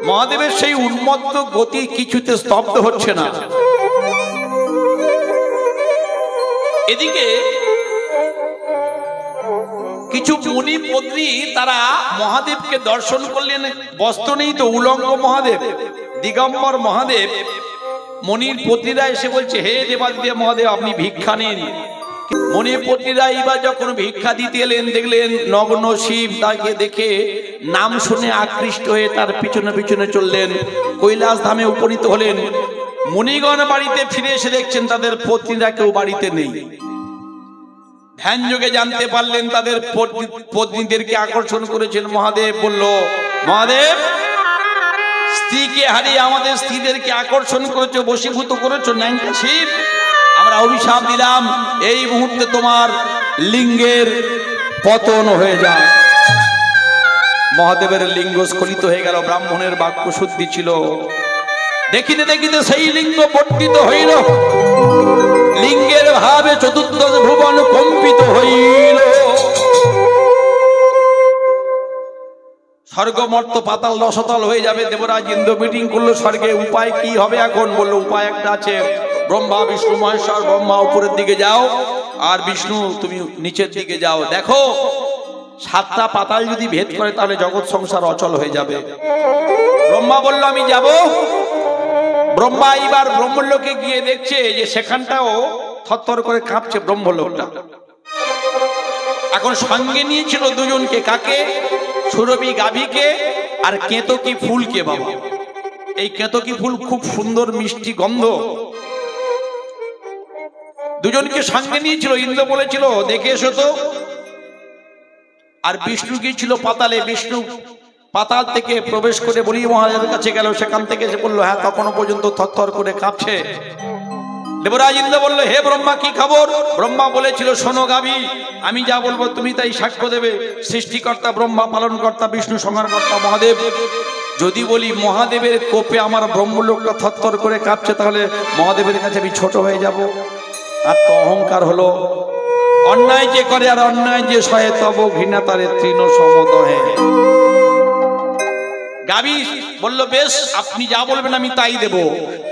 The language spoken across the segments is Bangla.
মহাদেবের সেই উন্মত্ত গতি কিছুতে স্তব্ধ হচ্ছে না। এদিকে কিছু মুনি পত্নী তারা মহাদেবকে দর্শন করলেন। বস্ত্র নেই তো, উলঙ্গ মহাদেব, দিগম্বর মহাদেব। মনির পত্নীরা এসে বলছে, হে দেবাদিদেব মহাদেব, আপনি ভিক্ষা নিন। মনির পত্নীরা এবার যখন ভিক্ষা দিতে এলেন, দেখলেন নগ্ন শিব। তাকে দেখে নাম শুনে আকৃষ্ট হয়ে তার পিছনে পিছনে চললেন, কৈলাস ধামে উপনীত হলেন। মুনিগণ বাড়িতে ফিরে এসে দেখছেন তাদের পত্নীরা কেউ বাড়িতে নেই। ধ্যান যোগে জানতে পারলেন তাদের পত্নীদেরকে আকর্ষণ করেছেন মহাদেব। বলল, মহাদেব, স্ত্রীকে হারিয়ে আমাদের স্ত্রীদেরকে আকর্ষণ করেছো, বশীভূত করেছো। ন্যাংটা শিব, আমরা অভিশাপ দিলাম, এই মুহূর্তে তোমার লিঙ্গের পতন হয়ে যায়। মহাদেবের লিঙ্গ স্খলিত হয়ে গেল। ব্রাহ্মণের বাক্য শুদ্ধি ছিল। দেখিতে দেখিতে সেই লিঙ্গ পট্টিত হইল। লিঙ্গের ভাবে চতুর্দশ ভুবন কম্পিত হইল। স্বর্গ মর্ত পাতাল রসতল হয়ে যাবে। দেবরাজ ইন্দ্র মিটিং করলো স্বর্গে। উপায় কি হবে এখন? বললো, উপায় একটা আছে। ব্রহ্মা, বিষ্ণু, মহেশ্বর। ব্রহ্মা উপরের দিকে যাও, আর বিষ্ণু তুমি নিচের দিকে যাও। দেখো, 7টা পাতাল যদি ভেদ করে তাহলে জগৎ সংসার অচল হয়ে যাবে। ব্রহ্মা বলল, আমি যাব। ব্রহ্মা এবার ব্রহ্মলোকে গিয়ে দেখছে যে সেখানটাও থরথর করে কাঁপছে ব্রহ্মলোকটা। এখন সঙ্গে নিয়েছিল দুজনকে। কাকে? সুরভি গাভীকে আর কেতকী ফুলকে। বাবা, এই কেতকী ফুল খুব সুন্দর মিষ্টি গন্ধ। দুজনকে সঙ্গে নিয়েছিল। ইন্দ্র বলেছিল, দেখে এসো তো। আর বিষ্ণু গিয়েছিল পাতালে। বিষ্ণু পাতাল থেকে প্রবেশ করে বলি মহাদেবের কাছে গেল। সেখান থেকে এসে বললো, হ্যাঁ, তখনও পর্যন্ত থরথর করে কাঁপছে। দেবরাজ ইন্দ্র বলল, হে ব্রহ্মা, কি খবর? ব্রহ্মা বলেছিল, শোনো গাভী, আমি যা বলবো তুমি তাই সাক্ষ্য দেবে। সৃষ্টিকর্তা ব্রহ্মা, পালনকর্তা বিষ্ণু, সংহারকর্তা মহাদেব। যদি বলি মহাদেবের কোপে আমার ব্রহ্মলোকটা থরথর করে কাঁপছে, তাহলে মহাদেবের কাছে আমি ছোট হয়ে যাব। আর তো অহংকার হলো। অন্যায় যে করে আর অন্যায় যে সহে, তব ঘৃণা তারে তৃণ সমদহে। গাভী বলল, বেশ, আপনি যা বলবেন আমি তাই দেব।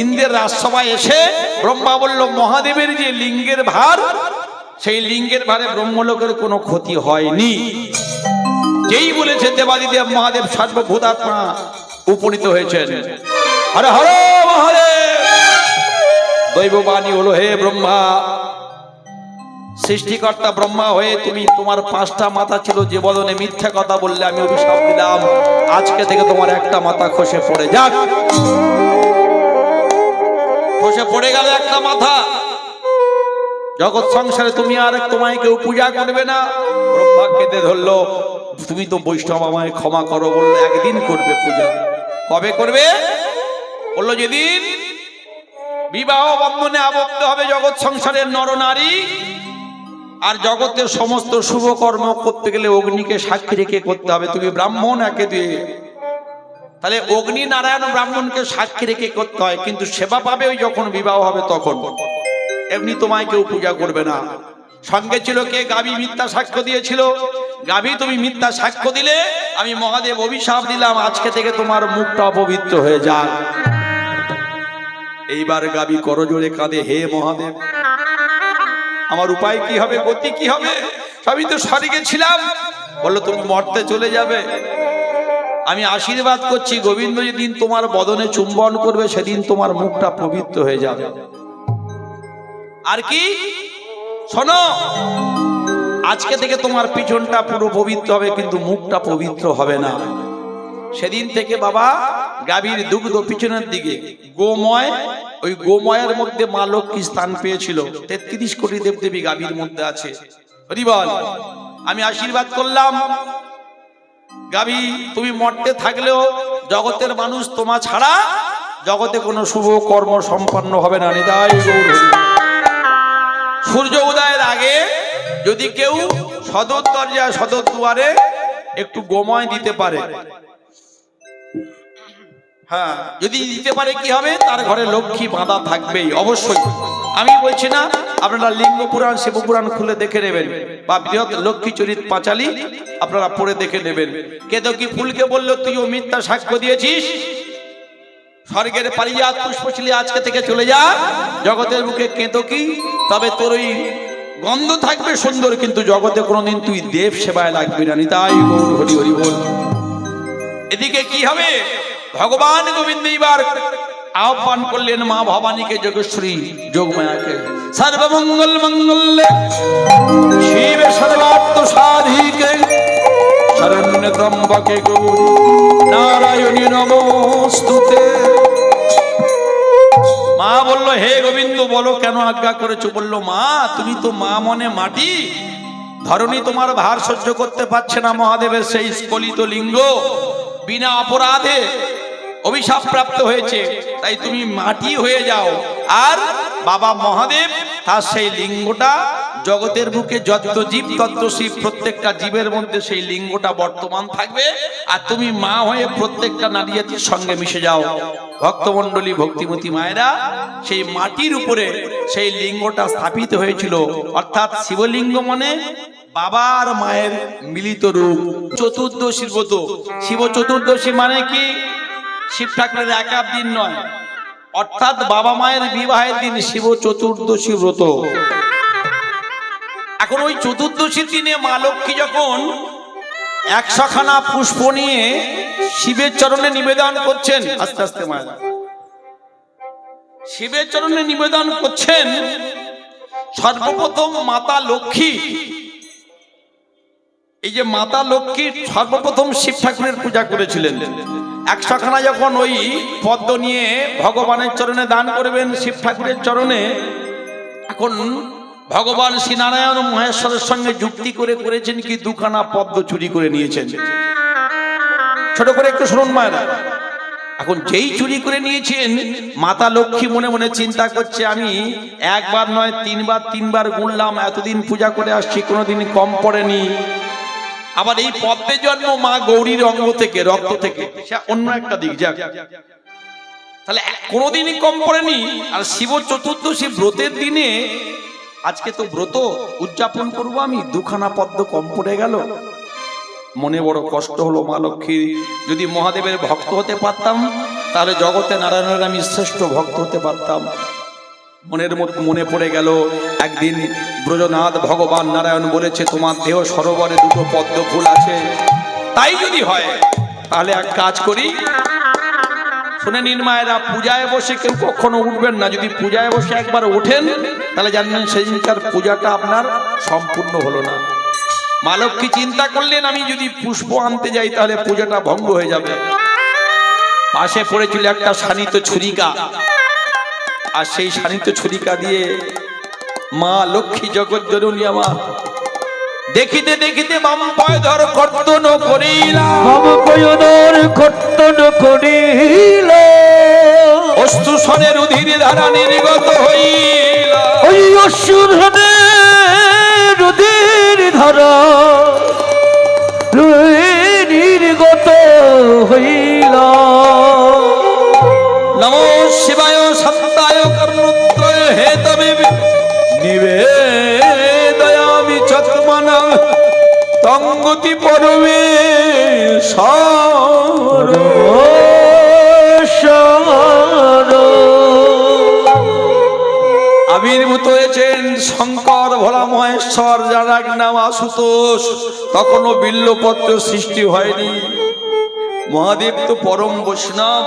ইন্দ্রের রাজসভায় এসে ব্রহ্মা বলল, মহাদেবের যে লিঙ্গের ভার, সেই লিঙ্গের ভারে ব্রহ্মলোকের কোনো ক্ষতি হয়নি। যেই বলেছে দেবাদিদেব মহাদেব সর্বভূতাত্মা উপনীত হয়েছেন। হর হর মহাদেব। দৈববাণী হলো, হে ব্রহ্মা, সৃষ্টিকর্তা ব্রহ্মা হয়ে তুমি, তোমার 5টা মাথা ছিল, যে বদনে মিথ্যা কথা বললে আমি অভিশাপ দিলাম, আজকে থেকে তোমার একটা মাথা খসে পড়ে যাক। খসে পড়ে গেল একটা মাথা। জগৎ সংসারে তুমি আর তোমায় কেউ পূজা করবে না। ব্রহ্মা কেঁদে ধরলো, তুমি তো বৈষ্ণব, আমায় ক্ষমা করো। বললো, একদিন করবে পূজা। কবে করবে? বললো, যেদিন বিবাহ বন্ধনে আবদ্ধ হবে জগৎ সংসারের নরনারী। আর জগতের সমস্ত শুভ কর্ম করতে গেলে অগ্নিকে সাক্ষী রেখে করতে হবে। তুমি ব্রাহ্মণ, একে দিয়ে, তাহলে অগ্নি নারায়ণ ব্রাহ্মণকে সাক্ষী রেখে করতে হয়। কিন্তু সেবা পাবে ওই যখন বিবাহ হবে তখন। এমনি তোমায় কেউ পূজা করবে না। সঙ্গে ছিল কে? গাভী মিথ্যা সাক্ষ্য দিয়েছিল। গাভী, তুমি মিথ্যা সাক্ষ্য দিলে, আমি মহাদেব অভিশাপ দিলাম, আজকে থেকে তোমার মুখটা অপবিত্র হয়ে যাক। এইবার গাভী করজোড়ে কাঁদে, হে মহাদেব, আমার উপায় কি হবে, গতি কি হবে? সবই তো স্বর্গে ছিলাম। বললো, তুমি মরতে চলে যাবে। আমি আশীর্বাদ করছি, গোবিন্দ যেদিন তোমার বদনে চুম্বন করবে সেদিন তোমার মুখটা পবিত্র হয়ে যাবে। আর কি? শোনো, আজকে থেকে তোমার পিছনটা পুরো পবিত্র হবে, কিন্তু মুখটা পবিত্র হবে না। সেদিন থেকে বাবা গাভীর দুগ্ধ পিছনের দিকে গোময়, ওই গোময়ের মধ্যে মা লক্ষ্মী স্থান পেয়েছিল। 33 কোটি দেবদেবী গাভীর মধ্যে আছে। হরি বল। আমি আশীর্বাদ করলাম, গাভী তুমি মরতে থাকলেও জগতের মানুষ তোমা ছাড়া জগতে কোনো শুভ কর্ম সম্পন্ন হবে না। নিতাই গৌর। সূর্য উদয়ের আগে যদি কেউ সদর দরজা, সদর দুয়ারে একটু গোময় দিতে পারে, হ্যাঁ, যদি দিতে পারে কি হবে, তার ঘরে লক্ষ্মী বাঁধা থাকবেই অবশ্যই। আমি বলছি না, আপনারা লিঙ্গ পুরাণ শিব পুরাণ খুলে দেখে নেবেন, বা বৃহৎ লক্ষ্মী চরিত পাঁচালী আপনারা পড়ে দেখে নেবেন। কেতকী ফুলকে বলল তুইও মিথ্যা সাক্ষ্য দিয়েছিস, স্বর্গের পারিজাত পুষ্পশিলি আজকে থেকে চলে যা জগতের বুকে কেতকী, তবে তোর ওই গন্ধ থাকবে সুন্দর, কিন্তু জগতে কোনোদিন তুই দেব সেবায় লাগবি না। নিতাই গৌর হরি হরি বল। এদিকে কি হবে, ভগবান গোবিন্দ এবার আহ্বান করলেন মা ভবানীকে, যোগেশ্বরী যোগমায়াকে। সর্বমঙ্গল মঙ্গলে শিবে সর্বার্থ সাধিকে শরণ্য ত্রম্বকে গৌরী নারায়ণী নমস্তুতে। মা বলল, হে গোবিন্দ বলো কেন আজ্ঞা করেছো? বলল, মা তুমি তো মা মনে মাটি, ধরণী তোমার ভার সহ্য করতে পারছে না। মহাদেবের সেই স্খলিত লিঙ্গ বিনা অপরাধে অভিশাপ প্রাপ্ত হয়েছে, তাই তুমি মাটি হয়ে যাও। আর বাবা মহাদেব তার সেই লিঙ্গটা জগতের বুকে যত জীব তত শিব, প্রত্যেকটা জীবের মধ্যে সেই লিঙ্গটা বর্তমান থাকবে, আর তুমি মা হয়ে প্রত্যেকটা নারী জাতির সঙ্গে মিশে যাও। ভক্তমণ্ডলী ভক্তিমতী মায়েরা সেই মাটির উপরে সেই লিঙ্গটা স্থাপিত হয়েছিল, অর্থাৎ শিবলিঙ্গ মানে বাবা আর মায়ের মিলিত রূপ। চতুর্দশীর ব্রত, শিব চতুর্দশী মানে কি? শিব ঠাকুরের একার দিন নয়, অর্থাৎ বাবা মায়ের বিবাহের দিন শিব চতুর্দশী ব্রত। এখন ওই চতুর্দশীর দিনে মা লক্ষ্মী যখন 100 খানা পুষ্প নিয়ে শিবের চরণে নিবেদন করছেন, আস্তে আস্তে মায়েরা শিবের চরণে নিবেদন করছেন, সর্বপ্রথম মাতা লক্ষ্মী, এই যে মাতা লক্ষ্মী সর্বপ্রথম শিব ঠাকুরের পূজা করেছিলেন। 100 খানা যখন ওই পদ্ম নিয়ে ভগবানের চরণে দান করবেন শিব ঠাকুরের চরণে, এখন ভগবান শ্রীনারায়ণ মহেশ্বরের সঙ্গে যুক্তি করেছেন কি 2 খানা পদ্ম চুরি করে নিয়েছেন। ছোট করে একটু শুনুন মায়েরা। এখন যেই চুরি করে নিয়েছেন, মাতা লক্ষ্মী মনে মনে চিন্তা করছে, আমি একবার নয় 3বার গুনলাম, এতদিন পূজা করে আসছি, কোনোদিন কম পড়েনি। আবার এই পদ্মের জন্ম মা গৌরীর অঙ্গ থেকে, রক্ত থেকে, সে অন্য একটা দিক, যাক তাহলে কোনোদিনই কম পড়েনি। আর শিব চতুর্দশী ব্রতের দিনে আজকে তো ব্রত উদযাপন করবো, আমি 2 খানা পদ্ম কম পড়ে গেল। মনে বড় কষ্ট হলো মা লক্ষ্মী, যদি মহাদেবের ভক্ত হতে পারতাম তাহলে জগতে নারায়ণের আমি শ্রেষ্ঠ ভক্ত হতে পারতাম। মনে পড়ে গেল একদিন ব্রজনাথ ভগবান নারায়ণ বলেছে, তোমার দেহ সরোবরে 2টো পদ্ম ফুল আছে, তাই যদি হয় তাহলে এক কাজ করি। শুনে নিন মায়েরা, পূজায় বসে কেউ কখনো উঠবেন না। যদি পূজায় বসে একবার ওঠেন তাহলে জানবেন সেদিনকার পূজাটা আপনার সম্পূর্ণ হলো না। মা লক্ষ্মী চিন্তা করলেন, আমি যদি পুষ্প আনতে যাই তাহলে পূজাটা ভঙ্গ হয়ে যাবে। পাশে পড়েছিল একটা শানিত ছুরিকা, আর সেই শানিত ছুরিকা দিয়ে মা লক্ষ্মী জগৎ জননী আমার দেখিতে দেখিতে বাম পায় ধর কর্তন করিলা, বাম পায় ধর কর্তন করিল, অশ্রুসনের উধির ধারা নির্গত হইল, ওই অশ্রুসনের উধির ধারা নির্গত হইল। নমো শিবায় সত্তায় কর্ণত্রয় হেতমে নিবেদয়ামি চত্মনা তঙ্গতি পরমে সর। আবির্ভূত হয়েছেন শঙ্কর ভোলা মহেশ্বর, যার এক নাম আশুতোষ। তখনও বিল্লপত্র সৃষ্টি হয়নি। মহাদেব তো পরম বৈষ্ণব,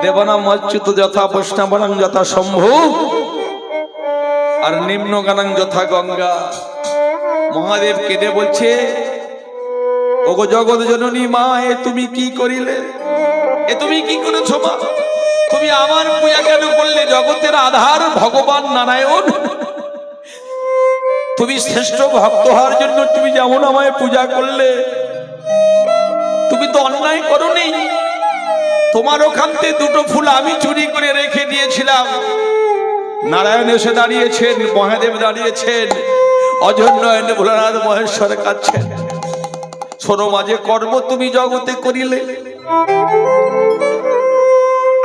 দেবানাম অচ্যুত যথা বৈষ্ণবানাং যথা শম্ভু আর নিম্ন গানাং যথা গঙ্গা। মহাদেব কেঁদে বলছে, ওগো জগৎ জননী মা, এ তুমি কি করিলে? এ তুমি কি করেছো মা? তুমি আমার পূজা কেন করলে? জগতের আধার ভগবান নারায়ণ, তুমি শ্রেষ্ঠ ভক্ত হওয়ার জন্য তুমি যেমন আমায় পূজা করলে, তুমি তো অন্যায় করোনি। তোমার ওখান থেকে 2টো ফুল আমি চুরি করে রেখে দিয়েছিলাম। নারায়ণ এসে দাঁড়িয়েছেন, মহাদেব দাঁড়িয়েছেন, অজন্যয়ন ভোলানাথ মহেশ্বর কাঁদছেন। শোনো মাঝে কর্ম তুমি জগতে করিলে,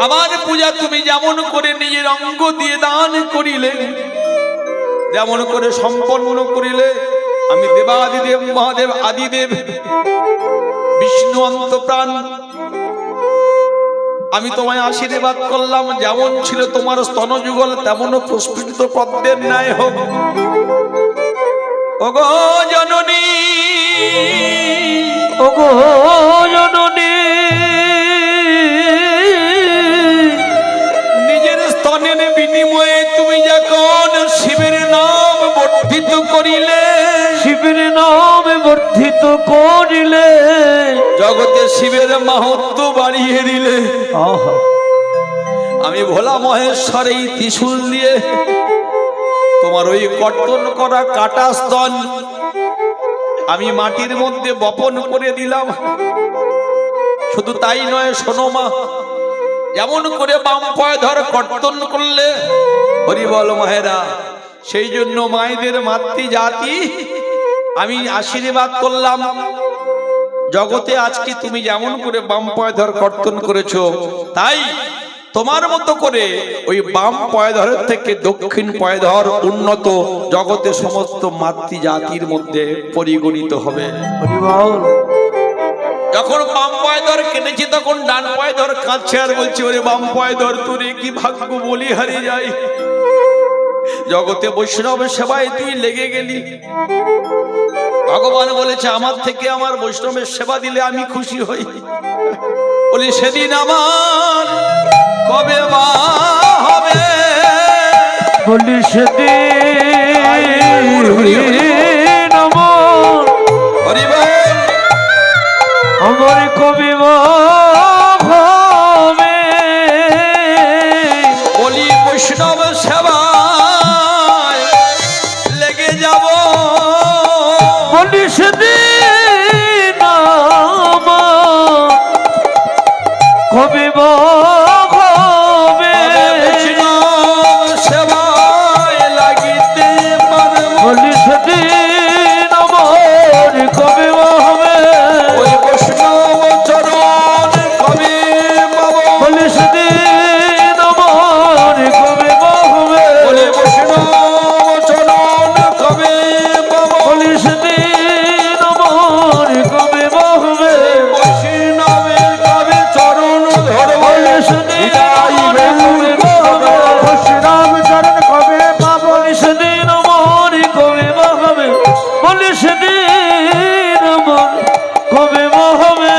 আমার পূজা তুমি যেমন করে নিজের অঙ্গ দিয়ে দান করিলে, যেমন করে সম্পন্ন করিলে, আমি দেবাদিদেব মহাদেব আদিদেব বিষ্ণু অন্তপ্রাণ আমি তোমায় আশীর্বাদ করলাম, যেমন ছিল তোমার স্তনযুগল তেমনও প্রস্ফুটিত পদ্মের ন্যায় হোক। ওগো জননী, ওগো জননী, নিজের স্তনের বিনিময়ে তুমি যখন শিবের নাম বর্ধিত করিলে, শিবের নামে বর্ধিত করিলে, জগতে শিবের মাহাত্ম্য বাড়িয়ে দিলে, আহা, আমি ভোলা মহেশ্বর এই ত্রিশূল দিয়ে তোমার ওই কর্তন করা কাটা স্তন আমি মাটির মধ্যে বপন করে দিলাম। শুধু তাই নয়, শোনো মা, যেমন করে বাম পায়ে ধর কর্তন করলে, হরি বল মায়েরা, সেই জন্য মায়েদের মাতৃ জাতি আমি আশীর্বাদ করলাম। জগতে আজকে তুমি যেমন করে বাম পায়ে ধর কর্তন করেছো, তাই তোমার মতো করে ওই বাম পায়ধরের থেকে দক্ষিণ পায়ধর উন্নত জগতে সমস্ত মাতৃ জাতির মধ্যে পরিগণিত হবে। হরি বল। যখন বাম পায়ধর কেটেছি তখন ডান পায়ধর কাঁদছে আর বলছে, ওরে বাম পায়ধর তোরে কি ভাগ্য বলি হারিয়ে যায়, জগতে বৈষ্ণব সেবায় তুই লেগে গেলি। ভগবান বলেছে, আমার থেকে আমার বৈষ্ণবের সেবা দিলে আমি খুশি হই। বলি সেদিন আমার কবে মা হবে, বলি সেদিন আমার, হরি বল, আমার কবি হবে, বলি বৈষ্ণব সেবায় লেগে যাব, বলি সেদিন আমার কবি হবে, বৈষ্ণব সেবায় লাগিতে পারব, বলি সেদিন আমার কবি হবে, ওই বৈষ্ণব চরণ কবে পাব, বলি সেদিন আমার কবি হবে, বলি বৈষ্ণব চরণ কবে পাব, বলি সেদিন আমার কবি হবে, বৈষ্ণবের কবে চরণ ধরব, বলি সেদিন আমার কবি হবে, রাম চরণ কবে পাবো, বলি সেদিন আমার কবি হবে, বলি সেদিন আমার কবি হবে।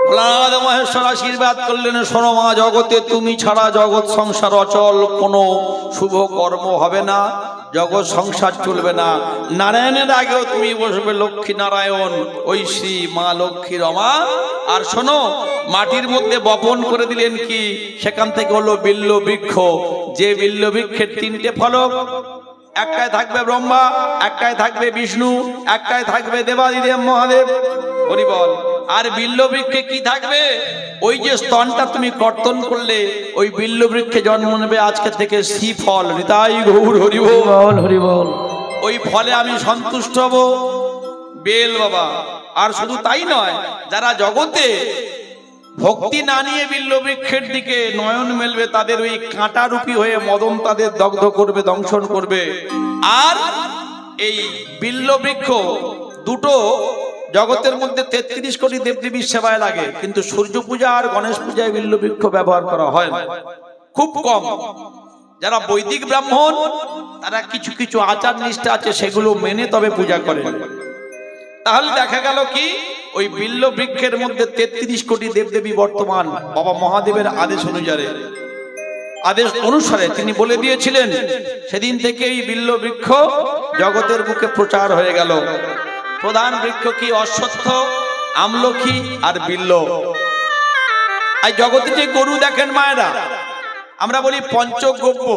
ভোলানাথ মহেশ্বর আশীর্বাদ করলেন, শোনো মা, জগতে তুমি ছাড়া জগৎ সংসার অচল, কোনো শুভ কর্ম হবে না, জগৎ সংসার চলবে না। নারায়ণের আগেও তুমি বসবে লক্ষ্মী নারায়ণ, ওই শ্রী মা লক্ষ্মী রমা। আর শোনো, মাটির মধ্যে বপন করে দিলেন কি, সেখান থেকে হলো বিল্ল বৃক্ষ, যে বিল্ল বৃক্ষের তিনটে ফলক, একটায় থাকবে ব্রহ্মা, একটায় থাকবে বিষ্ণু, একটায় থাকবে দেবাদিদেব মহাদেব, হরি বল। আর বিল্ল বৃক্ষে কি থাকবে, ওই যে স্তনটা তুমি কর্তন করলে, ওই বিল্ল বৃক্ষে জন্ম নেবে আজকে থেকে শ্রীফল, হৃদয় গৌর হরি বল। বল হরি বল। ওই ফলে আমি সন্তুষ্ট হব, বেল বাবা। আর শুধু তাই নয়, যারা জগতে ভক্তি না নিয়ে বিল্ল বৃক্ষের দিকে নয়ন মেলবে, তাদের ওই কাঁটারূপী হয়ে মদন তাদের দগ্ধ করবে, দংশন করবে। আর এই বিল্ল বৃক্ষ দুটো জগতের মধ্যে 33 কোটি দেবদেবীর সেবায় লাগে, কিন্তু সূর্য পূজা আর গণেশ পূজায় বিল্ল বৃক্ষ ব্যবহার করা হয় না, খুব কম। যারা বৈদিক ব্রাহ্মণ, তারা কিছু কিছু আচার নিষ্ঠা আছে, সেগুলো মেনে তবে পূজা করেন। তাহলে দেখা গেল কি, ওই বিল্ল বৃক্ষের মধ্যে 33 কোটি দেবদেবী বর্তমান বাবা মহাদেবের আদেশ অনুসারে তিনি বলে দিয়েছিলেন। সেদিন থেকে এই বিল্ল বৃক্ষ জগতের বুকে প্রচার হয়ে গেল। প্রধান বৃক্ষ কি, অশ্বত্থ, আমলকি আর বিল্ল। আর জগতে যে গরু দেখেন মায়েরা, আমরা বলি পঞ্চগব্য,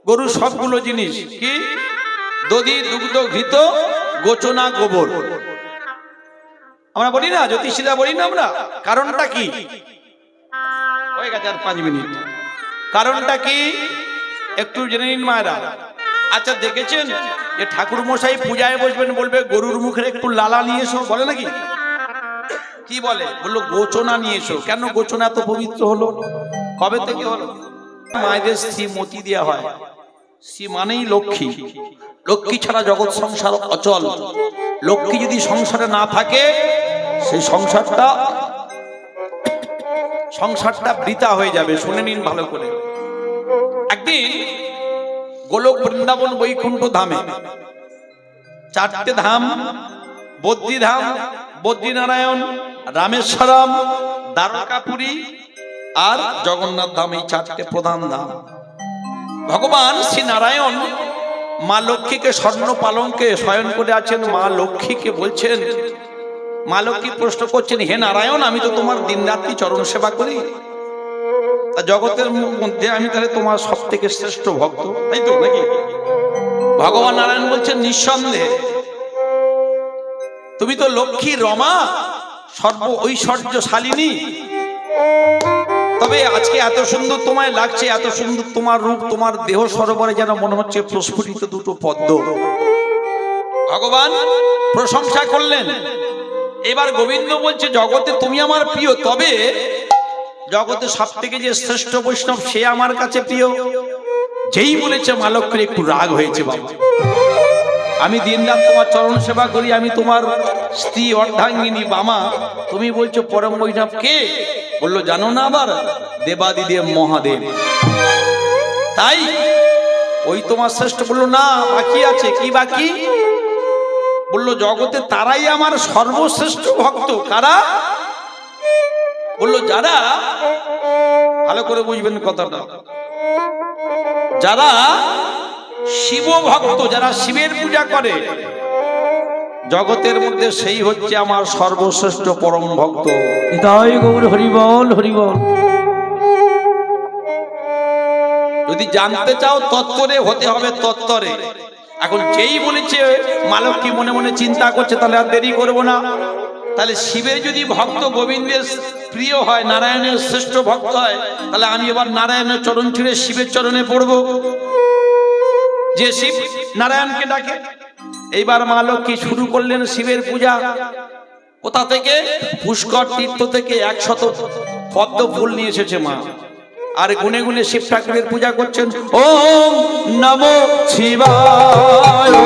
গরুর সবগুলো জিনিস কি, দধি, দুগ্ধ, ঘৃত, গোচনা, গোবর, আমরা বলি না, জ্যোতিষীরা বলি না আমরা। কারণটা কি, হয়ে গেছে আর 5 মিনিট। কারণটা কি একটু জেনে নিন মায়েরা। আচ্ছা, দেখেছেন যে ঠাকুর মশাই পূজায় বসবেন, বলবে গরুর মুখের একটু লালা নিয়ে এসো, বলে নাকি? কি বলে? বললো গোচনা নিয়ে এসো। কেন গোচনা এত পবিত্র হলো? কবে থেকে হলো? মায়েদের শ্রী মতি দেওয়া হয়। শ্রী মানেই লক্ষ্মী। লক্ষ্মী ছাড়া জগৎ সংসার অচল। লক্ষ্মী যদি সংসারে না থাকে সেই সংসারটা বৃথা হয়ে যাবে। শুনে নিন ভালো করে। একদিন গোলক বৃন্দাবন বৈকুণ্ঠ ধামে, চারটে ধাম, বদ্রীধাম, বদ্রীনারায়ণ, রামেশ্বরম, দ্বারকাপুরী আর জগন্নাথ ধাম, এই চারটে প্রধান ধাম। ভগবান শ্রী নারায়ণ মা লক্ষ্মীকে স্বর্ণ পালঙ্কে শয়ন করে আছেন। মা লক্ষ্মীকে বলছেন, মা লক্ষ্মী প্রশ্ন করছেন, হে নারায়ণ, আমি তো তোমার দিনরাত্রি চরণ সেবা করি, তা জগতের মধ্যে আমি তাহলে তোমার সব থেকে শ্রেষ্ঠ ভক্ত, তাই তো নাকি? ভগবান নারায়ণ বলছেন, নিঃসন্দেহে তুমি তো লক্ষ্মী রমা, সর্ব ঐশ্বর্যশালিনী। তবে আজকে এত সুন্দর তোমায় লাগছে, এত সুন্দর তোমার রূপ, তোমার দেহ সরোবরে যেন মনে হচ্ছে প্রস্ফুটিত দুটো পদ্ম। ভগবান প্রশংসা করলেন। এবার গোবিন্দ বলছে, জগতে তুমি আমার প্রিয়, তবে জগতে সব থেকে যে শ্রেষ্ঠ বৈষ্ণব সে আমার কাছে প্রিয়। যেই বলেছে মা লক্ষ্মীর একটু রাগ হয়েছে, বাবা আমি দিনরাত তোমার চরণ সেবা করি, আমি তোমার স্ত্রী অর্ধাঙ্গিনী বামা, তুমি বলছো পরম বৈষ্ণব কে? বললো জানো না, আবার দেবাদিদেব মহাদেব। তাই ওই তোমার শ্রেষ্ঠ। বললো না, বাকি আছে। কি বাকি? বললো জগতে তারাই আমার সর্বশ্রেষ্ঠ ভক্ত। কারা? বললো যারা, ভালো করে বুঝবেন কথাটা, যারা শিব ভক্ত, যারা শিবের পূজা করে জগতের মধ্যে, সেই হচ্ছে আমার সর্বশ্রেষ্ঠ পরম ভক্ত। তাই গৌর হরিবল হরিবল। যদি জানতে চাও তত্ত্বরে, হতে হবে তত্ত্বরে। এখন যেই বলেছে মা লক্ষ্মী মনে মনে চিন্তা করছে, তাহলে আর দেরি করবো না। তাহলে শিবের যদি ভক্ত গোবিন্দের প্রিয় হয়, নারায়ণের শ্রেষ্ঠ ভক্ত হয়, তাহলে আমি এবার নারায়ণের চরণ ছেড়ে শিবের চরণে পড়বো, যে শিব নারায়ণকে ডাকে। এইবার মা লক্ষ্মী শুরু করলেন শিবের পূজা। কোথা থেকে? পুষ্কর তীর্থ থেকে 100 পদ্ম ফুল নিয়ে এসেছে মা, আর গুনে গুনে শিব ঠাকুরের পূজা করছেন। ওম নমো শিবায়।